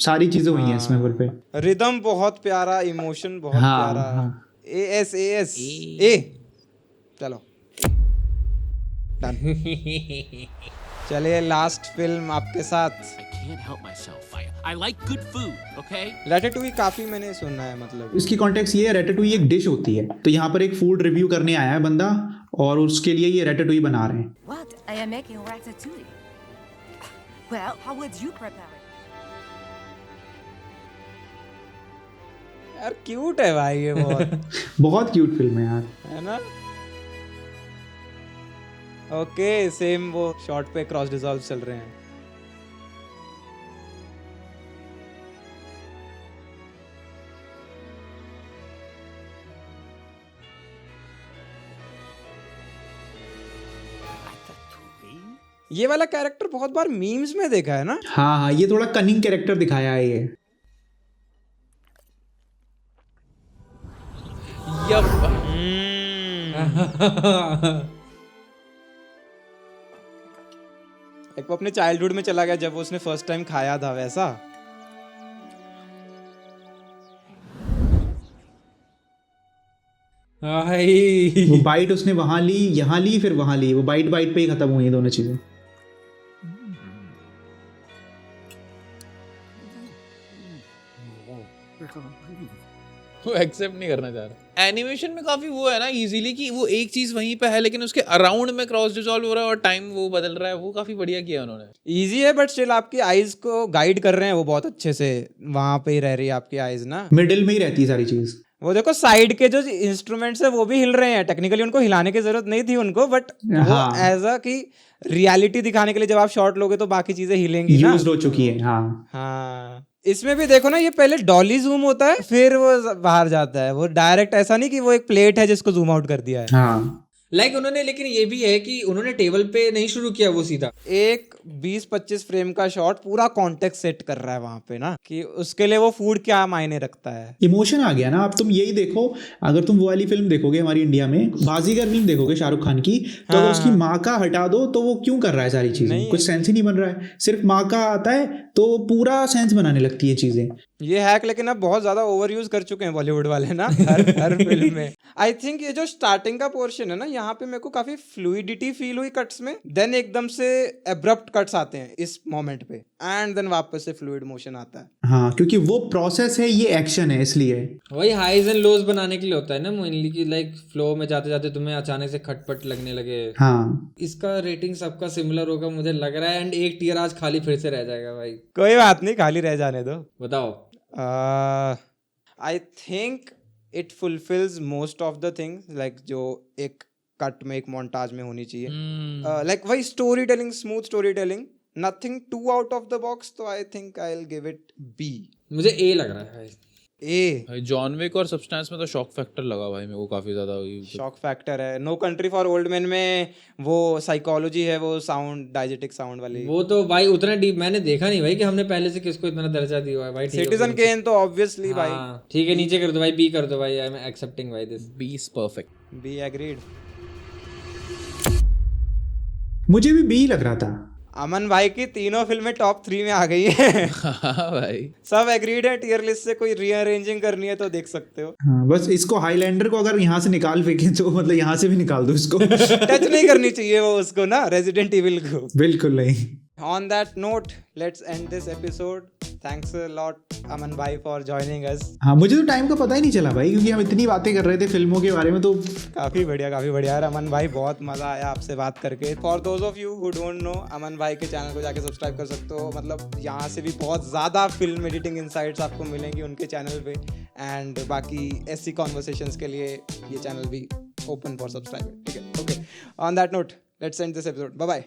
सारी चीजें हुई हैं इसमें बोल पे। रिदम बहुत प्यारा, इमोशन बहुत हाँ, प्यारा। हाँ। एएस ए चलो डन। चलिए लास्ट फिल्म आपके साथ। रैटेटुई काफी मैंने सुना है, मतलब इसकी कॉन्टेक्स्ट ये है, रैटेटुई एक डिश होती है। तो यहाँ पर एक फूड रिव्यू करने आया है बंदा और उसके लिए ये रैटेटुई बना रहे हैं। What? I am making ratatouille. Well, how would you prepare it? यार क्यूट है भाई ये बहुत। बहुत क्यूट फिल्म है यार, है ना। ओके सेम वो शॉट पे क्रॉस डिसॉल्व चल रहे हैं। ये वाला कैरेक्टर बहुत बार मीम्स में देखा है ना। हाँ हाँ ये थोड़ा कनिंग कैरेक्टर दिखाया है ये। एक वो अपने चाइल्डहुड में चला गया जब वो उसने फर्स्ट टाइम खाया था वैसा। वो बाइट उसने वहां ली, यहाँ ली, फिर वहां ली। वो बाइट बाइट पे ही खत्म हुई दोनों चीजें। वो एक्सेप्ट नहीं करना चाह रहा। एनिमेशन में काफी वो है ना इजीली कि वो एक चीज वहीं पे है लेकिन उसके अराउंड में क्रॉस डिसॉल्व हो रहा है और टाइम वो बदल रहा है, वो काफी बढ़िया किया उन्होंने। इजी है बट स्टिल आपकी आईज को गाइड कर रहे हैं वो बहुत अच्छे से, वहां पे ही रह रही है आपकी आईज ना, मिडिल में ही रहती है सारी चीज। वो देखो साइड के जो इंस्ट्रूमेंट्स है वो भी हिल रहे हैं, टेक्निकली उनको हिलाने की जरूरत नहीं थी उनको, बट वो हाँ। एज अ कि रियलिटी दिखाने के लिए जब आप शॉट लोगे तो बाकी चीजें हिलेंगी ना। यूज हो चुकी है। हाँ हाँ, इसमें भी देखो ना, ये पहले डॉली जूम होता है फिर वो बाहर जाता है, वो डायरेक्ट ऐसा नहीं कि वो एक प्लेट है जिसको जूम आउट कर दिया है। हाँ उन्होंने, लेकिन ये भी है कि उन्होंने टेबल पे नहीं शुरू किया वो सीधा, एक 20-25 फ्रेम का शॉट पूरा कॉन्टेक्स्ट सेट कर रहा है वहां पे ना, कि उसके लिए वो फूड क्या मायने रखता है। इमोशन आ गया ना। अब तुम यही देखो, अगर तुम वो वाली फिल्म देखोगे हमारी इंडिया में बाजीगर फिल्म देखोगे शाहरुख खान की, तो अगर उसकी माँ का हटा दो तो वो क्यों कर रहा है सारी चीजें, कुछ सेंस ही नहीं बन रहा है। सिर्फ माँ का आता है तो पूरा सेंस बनाने लगती है चीजें। ये हैक लेकिन अब बहुत ज्यादा ओवर यूज कर चुके हैं बॉलीवुड वाले ना हर फिल्म में। आई थिंक ये जो स्टार्टिंग का पोर्शन है ना, यहाँ पे मेरे को काफी फ्लूइडिटी फील हुई कट्स में, देन एकदम से एब्रप्ट कट्स आते हैं इस मोमेंट पे, एंड देन वापस से फ्लूइड मोशन आता है। हाँ, क्योंकि वो प्रोसेस है, ये एक्शन है, इसलिए वही हाईज एंड लोज बनाने के लिए होता है ना मेनली, कि लाइक फ्लो में जाते जाते तुम्हें अचानक से खटपट लगने लगे। हाँ इसका रेटिंग सबका सिमिलर होगा मुझे लग रहा है, एंड एक टियर आज खाली फिर से रह जाएगा भाई। कोई बात नहीं, खाली रह जाने दो। बताओ। I think it fulfils most of the things, like जो एक कट में, एक मोन्टाज में होनी चाहिए, लाइक वही story telling, smooth story telling, nothing too out of the box, तो I think I will give it B. मुझे ए लग रहा है भाई। ए जॉन विक और सब्सटेंस में तो शॉक फैक्टर लगा भाई मेरे को काफी ज्यादा। शॉक फैक्टर है। No Country for Old Man में वो साइकोलॉजी है, वो साउंड, डायजेटिक साउंड वाली, वो तो भाई उतना डीप मैंने देखा नहीं भाई कि हमने पहले से किसको इतना दर्जा दिया है भाई। सिटीजन केन तो ऑब्वियसली भाई। ठीक है, नीचे कर दो भाई, बी कर दो भाई, आई एम एक्सेप्टिंग भाई this. B is perfect. B agreed. मुझे भी बी लग रहा था। अमन भाई की तीनों फिल्में टॉप 3 में आ गई है। हाँ भाई, सब एग्रीड है। टियर लिस्ट से कोई रीअरेंजिंग करनी है तो देख सकते हो। हाँ, बस इसको हाईलैंडर को अगर यहाँ से निकाल फेंके तो मतलब यहाँ से भी निकाल दो इसको। टच नहीं करनी चाहिए वो उसको ना, रेजिडेंट इविल को। बिल्कुल नहीं। On that note, let's end this episode. Thanks a lot, Aman bhai, for joining us. हाँ, मुझे तो टाइम का पता ही नहीं चला भाई, क्योंकि हम इतनी बातें कर रहे थे फिल्मों के बारे में। तो काफ़ी बढ़िया यार अमन भाई, बहुत मज़ा आया आपसे बात करके। For those of you who don't know, Aman भाई के चैनल को जाके सब्सक्राइब कर सकते हो। मतलब यहाँ से भी बहुत ज़्यादा फिल्म एडिटिंग इनसाइट्स आपको मिलेंगी उनके चैनल पे, एंड बाकी ऐसी कॉन्वर्सेशंस के लिए ये चैनल भी ओपन फॉर सब्सक्राइब। ठीक है, okay. On that note, let's end this episode. Bye bye.